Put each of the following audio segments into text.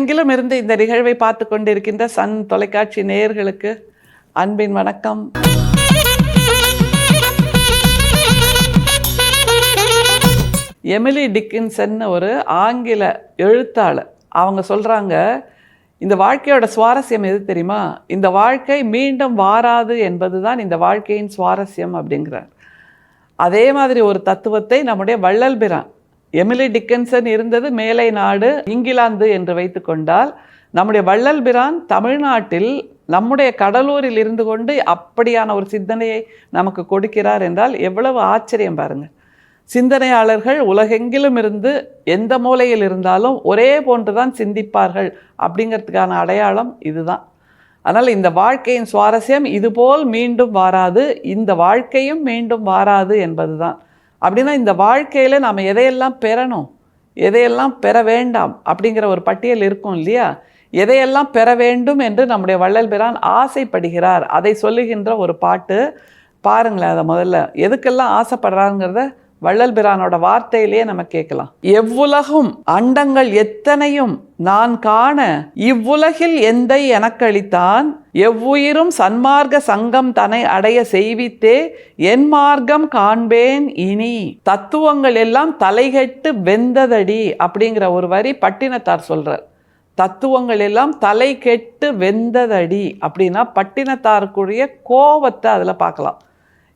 எங்கிலும் இருந்து இந்த நிகழ்வை பார்த்து கொண்டிருக்கின்ற சன் தொலைக்காட்சி நேயர்களுக்கு அன்பின் வணக்கம். எமிலி டிக்கின்சன் ஒரு ஆங்கில எழுத்தாளர். அவங்க சொல்கிறாங்க, இந்த வாழ்க்கையோட சுவாரஸ்யம் எது தெரியுமா? இந்த வாழ்க்கை மீண்டும் வாராது என்பது தான் இந்த வாழ்க்கையின் சுவாரஸ்யம் அப்படிங்கிறார். அதே மாதிரி ஒரு தத்துவத்தை நம்முடைய வள்ளல் பிரான், எமிலி டிக்கின்சன் இருந்தது மேலை நாடு இங்கிலாந்து என்று வைத்து கொண்டால், நம்முடைய வள்ளல் பிரான் தமிழ்நாட்டில் நம்முடைய கடலூரில் இருந்து கொண்டு அப்படியான ஒரு சிந்தனையை நமக்கு கொடுக்கிறார் என்றால் எவ்வளவு ஆச்சரியம் பாருங்கள். சிந்தனையாளர்கள் உலகெங்கிலும் இருந்து எந்த மூலையில் இருந்தாலும் ஒரே போன்று தான் சிந்திப்பார்கள் அப்படிங்கிறதுக்கான அடையாளம் இதுதான். அதனால் இந்த வாழ்க்கையின் சுவாரஸ்யம் இதுபோல் மீண்டும் வாராது, இந்த வாழ்க்கையும் மீண்டும் வாராது என்பது தான். அப்படின்னா இந்த வாழ்க்கையில் நாம் எதையெல்லாம் பெறணும், எதையெல்லாம் பெற வேண்டாம் அப்படிங்கிற ஒரு பட்டியல் இருக்கும் இல்லையா? எதையெல்லாம் பெற வேண்டும் என்று நம்முடைய வள்ளல் பிரான் ஆசைப்படுகிறார், அதை சொல்லுகின்ற ஒரு பாட்டு பாருங்களேன். அதை முதல்ல எதுக்கெல்லாம் ஆசைப்படுறாங்கிறத வள்ளல் பிரானோட வார்த்தையிலேயே நம்ம கேட்கலாம். எவ்வுலகும் அண்டங்கள் எத்தனையும் நான் காண இவ்வுலகில் எந்தை எனக்களித்தான், எவ்வுயிரும் சன்மார்க்க சங்கம் தன்னை அடைய செய்வித்தே என் மார்க்கம் காண்பேன் இனி. தத்துவங்கள் எல்லாம் தலைகெட்டு வெந்ததடி அப்படிங்கிற ஒரு வரி பட்டினத்தார் சொல்றார். தத்துவங்கள் எல்லாம் தலை கெட்டு வெந்ததடி அப்படின்னா பட்டினத்தாருக்குரிய கோபத்தை அதில் பார்க்கலாம்.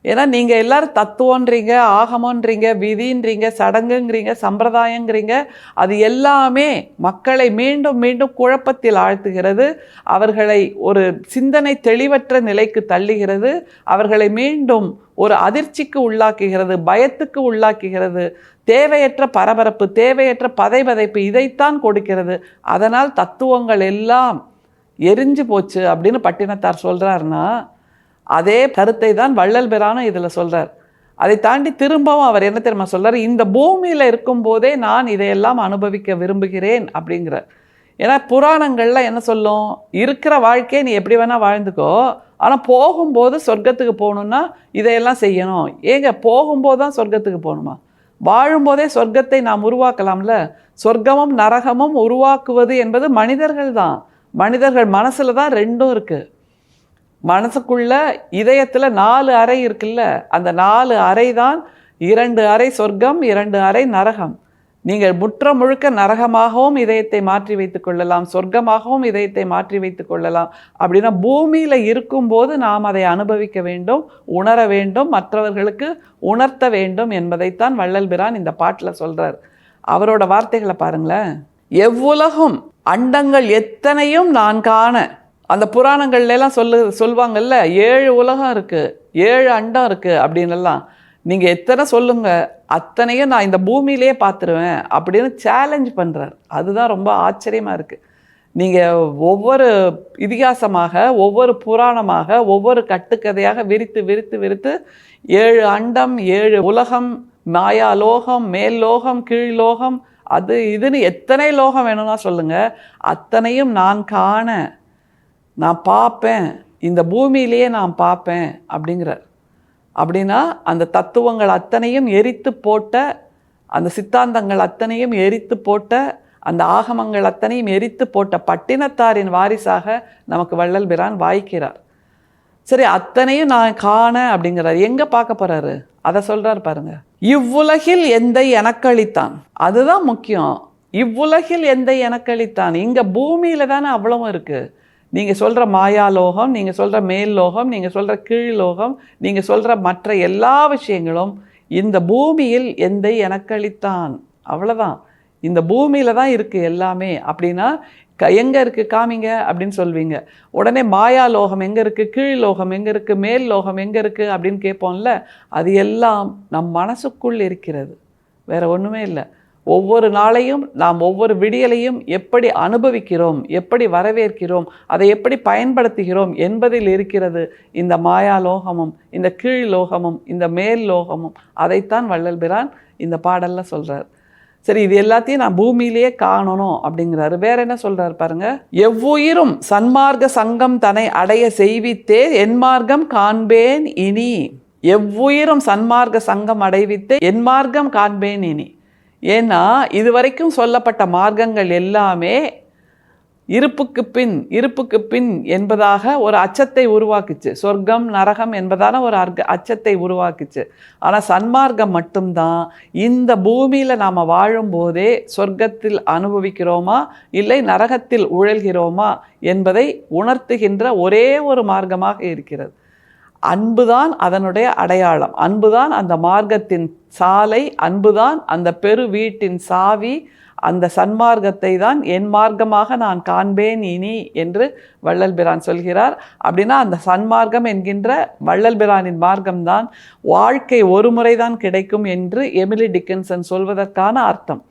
ஏன்னா நீங்கள் எல்லோரும் தத்துவன்றீங்க, ஆகமன்றீங்க, விதின்றீங்க, சடங்குங்கிறீங்க, சம்பிரதாயங்கிறீங்க. அது எல்லாமே மக்களை மீண்டும் மீண்டும் குழப்பத்தில் ஆழ்த்துகிறது, அவர்களை ஒரு சிந்தனை தெளிவற்ற நிலைக்கு தள்ளுகிறது, அவர்களை மீண்டும் ஒரு அதிர்ச்சிக்கு உள்ளாக்குகிறது, பயத்துக்கு உள்ளாக்குகிறது, தேவையற்ற பரபரப்பு, தேவையற்ற பதைபதைப்பு இதைத்தான் கொடுக்கிறது. அதனால் தத்துவங்கள் எல்லாம் எரிஞ்சு போச்சு அப்படின்னு பட்டினத்தார் சொல்கிறாருன்னா, அதே கருத்தை தான் வள்ளல் பிரானும் இதில் சொல்கிறார். அதை தாண்டி திரும்பவும் அவர் என்ன தெரியுமா சொல்கிறார்? இந்த பூமியில் இருக்கும்போதே நான் இதையெல்லாம் அனுபவிக்க விரும்புகிறேன் அப்படிங்கிறார். ஏன்னா புராணங்களில் என்ன சொல்லும்? இருக்கிற வாழ்க்கையை நீ எப்படி வேணால் வாழ்ந்துக்கோ, ஆனால் போகும்போது சொர்க்கத்துக்கு போகணுன்னா இதையெல்லாம் செய்யணும். ஏங்க போகும்போது தான் சொர்க்கத்துக்கு போகணுமா? வாழும்போதே சொர்க்கத்தை நாம் உருவாக்கலாம்ல. சொர்க்கமும் நரகமும் உருவாக்குவது என்பது மனிதர்கள் தான். மனிதர்கள் மனசில் தான் ரெண்டும் இருக்குது. மனசுக்குள்ள இதயத்தில் 4 அறை இருக்குல்ல, அந்த 4 அறை தான் 2 அறை சொர்க்கம், 2 அறை நரகம். நீங்கள் முற்ற முழுக்க நரகமாகவும் இதயத்தை மாற்றி வைத்து கொள்ளலாம், சொர்க்கமாகவும் இதயத்தை மாற்றி வைத்து கொள்ளலாம். அப்படின்னா பூமியில் இருக்கும்போது நாம் அதை அனுபவிக்க வேண்டும், உணர வேண்டும், மற்றவர்களுக்கு உணர்த்த வேண்டும் என்பதைத்தான் வள்ளல் பிரான் இந்த பாட்டில் சொல்கிறார். அவரோட வார்த்தைகளை பாருங்களேன். எவ்வுலகும் அண்டங்கள் எத்தனையும் நான் காண, அந்த புராணங்கள்லாம் சொல்லுவாங்கல்ல, 7 உலகம் இருக்குது, 7 அண்டம் இருக்குது அப்படின்னுலாம். நீங்கள் எத்தனை சொல்லுங்கள், அத்தனையும் நான் இந்த பூமியிலே பார்த்துருவேன் அப்படின்னு சேலஞ்ச் பண்ணுறார். அதுதான் ரொம்ப ஆச்சரியமாக இருக்குது. நீங்கள் ஒவ்வொரு இதிகாசமாக, ஒவ்வொரு புராணமாக, ஒவ்வொரு கட்டுக்கதையாக விரித்து விரித்து விரித்து 7 அண்டம், 7 உலகம், மாயா லோகம், மேல் லோகம், கீழ் லோகம், அது இதுன்னு எத்தனை லோகம் வேணும்னா சொல்லுங்கள், அத்தனையும் நான் காண, நான் பார்ப்பேன், இந்த பூமியிலேயே நான் பார்ப்பேன் அப்படிங்கிறார். அப்படின்னா அந்த தத்துவங்கள் அத்தனையும் எரித்து போட்ட, அந்த சித்தாந்தங்கள் அத்தனையும் எரித்து போட்ட, அந்த ஆகமங்கள் அத்தனையும் எரித்து போட்ட பட்டினத்தாரின் வாரிசாக நமக்கு வள்ளல் பிரான் வாய்க்கிறார். சரி, அத்தனையும் நான் காண அப்படிங்கிறார். எங்கே பார்க்க போகிறாரு அதை சொல்கிறார் பாருங்க. இவ்வுலகில் எந்தை எனக்களித்தான், அதுதான் முக்கியம். இவ்வுலகில் எந்தை எனக்களித்தான். இங்கே பூமியில் தானே அவ்வளவும் இருக்குது. நீங்கள் சொல்கிற மாயாலோகம், நீங்கள் சொல்கிற மேல் லோகம், நீங்கள் சொல்கிற கீழ் லோகம், நீங்கள் சொல்கிற மற்ற எல்லா விஷயங்களும் இந்த பூமியில் எந்தை எனக்களித்தான், அவ்வளோதான். இந்த பூமியில் தான் இருக்குது எல்லாமே. அப்படின்னா எங்கே இருக்குது காமிங்க அப்படின்னு சொல்வீங்க. உடனே மாயாலோகம் எங்கே இருக்குது, கீழ் லோகம் எங்கே இருக்குது, மேல் லோகம் எங்கே இருக்குது அப்படின்னு கேட்போம்ல. அது எல்லாம் நம் மனசுக்குள் இருக்கிறது, வேறு ஒன்றுமே இல்லை. ஒவ்வொரு நாளையும் நாம் ஒவ்வொரு விடியலையும் எப்படி அனுபவிக்கிறோம், எப்படி வரவேற்கிறோம், அதை எப்படி பயன்படுத்துகிறோம் என்பதில் இருக்கிறது இந்த மாயாலோகமும், இந்த கீழ் லோகமும், இந்த மேல் லோகமும். அதைத்தான் வள்ளல் பிரான் இந்த பாடலில் சொல்கிறார். சரி, இது எல்லாத்தையும் நான் பூமியிலேயே காணணும் அப்படிங்கிறாரு. வேற என்ன சொல்கிறார் பாருங்க. எவ்வுயிரும் சன்மார்க்க சங்கம் தன்னை அடைய செய்வித்தே என் மார்க்கம் காண்பேன் இனி. எவ்வுயிரும் சன்மார்க்க சங்கம் அடைவித்தே என் மார்க்கம் காண்பேன் இனி. ஏன்னா இதுவரைக்கும் சொல்லப்பட்ட மார்க்கங்கள் எல்லாமே இருப்புக்கு பின் என்பதாக ஒரு அச்சத்தை உருவாக்குச்சு. சொர்க்கம் நரகம் என்பதான ஒரு அச்சத்தை உருவாக்குச்சு. ஆனால் சன்மார்க்கம் மட்டும்தான் இந்த பூமியில் நாம் வாழும்போதே சொர்க்கத்தில் அனுபவிக்கிறோமா இல்லை நரகத்தில் உழல்கிறோமா என்பதை உணர்த்துகின்ற ஒரே ஒரு மார்க்கமாக இருக்கிறது. அன்புதான் அதனுடைய அடையாளம், அன்புதான் அந்த மார்க்கத்தின் சாலை, அன்புதான் அந்த பெரு வீட்டின் சாவி. அந்த சன்மார்க்கத்தை தான் என் மார்க்கமாக நான் காண்பேன் இனி என்று வள்ளல் பிரான் சொல்கிறார். அப்படின்னா அந்த சன்மார்க்கம் என்கின்ற வள்ளல் பிரானின் மார்க்கம்தான் வாழ்க்கை ஒரு முறைதான் கிடைக்கும் என்று எமிலி டிக்கின்சன் சொல்வதற்கான அர்த்தம்.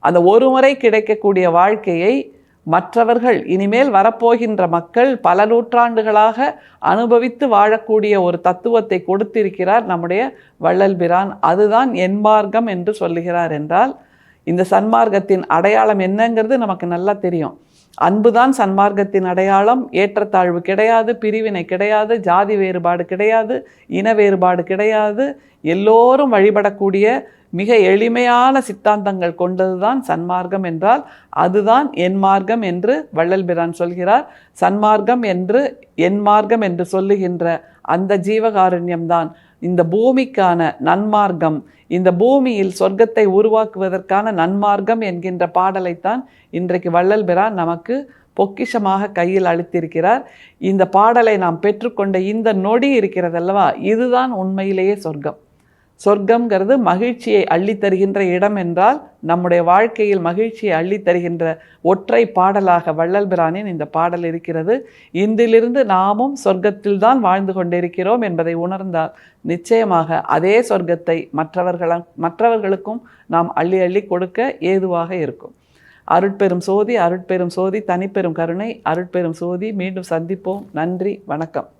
அந்த ஒரு முறை கிடைக்கக்கூடிய வாழ்க்கையை மற்றவர்கள், இனிமேல் வரப்போகின்ற மக்கள் பல நூற்றாண்டுகளாக அனுபவித்து வாழக்கூடிய ஒரு தத்துவத்தை கொடுத்திருக்கிறார் நம்முடைய வள்ளல் பிரான். அதுதான் என் மார்க்கம் என்று சொல்லுகிறார். என்றால் இந்த சன்மார்க்கத்தின் அடையாளம் என்னங்கிறது நமக்கு நல்லா தெரியும். அன்புதான் சன்மார்க்கத்தின் அடையாளம். ஏற்றத்தாழ்வு கிடையாது, பிரிவினை கிடையாது, ஜாதி வேறுபாடு கிடையாது, இன வேறுபாடு கிடையாது. எல்லோரும் வழிபடக்கூடிய மிக எளிமையான சித்தாந்தங்கள் கொண்டதுதான் சன்மார்க்கம். என்றால் அதுதான் என் மார்க்கம் என்று வள்ளல் பிரான் சொல்கிறார். சன்மார்க்கம் என்று என் மார்க்கம் என்று சொல்லுகின்ற அந்த ஜீவகாருண்யம்தான் இந்த பூமிக்கான நன்மார்க்கம். இந்த பூமியில் சொர்க்கத்தை உருவாக்குவதற்கான நன்மார்க்கம் என்கின்ற பாடலைத்தான் இன்றைக்கு வள்ளல் பிரான் நமக்கு பொக்கிஷமாக கையில் அளித்திருக்கிறார். இந்த பாடலை நாம் பெற்றுக்கொண்ட இந்த நொடி இருக்கிறதல்லவா, இதுதான் உண்மையிலேயே சொர்க்கம். சொர்க்கம்ங்கிறது மகிழ்ச்சியை அள்ளித்தருகின்ற இடம் என்றால் நம்முடைய வாழ்க்கையில் மகிழ்ச்சியை அள்ளித்தருகின்ற ஒற்றை பாடலாக வள்ளல் பிரானின் இந்த பாடல் இருக்கிறது. இன்றிலிருந்து நாமும் சொர்க்கத்தில்தான் வாழ்ந்து கொண்டிருக்கிறோம் என்பதை உணர்ந்தால் நிச்சயமாக அதே சொர்க்கத்தை மற்றவர்களுக்கும் நாம் அள்ளி அள்ளி கொடுக்க ஏதுவாக இருக்கும். அருட்பெரும் சோதி, அருட்பெரும் சோதி, தனிப்பெரும் கருணை, அருட்பெரும் சோதி. மீண்டும் சந்திப்போம். நன்றி, வணக்கம்.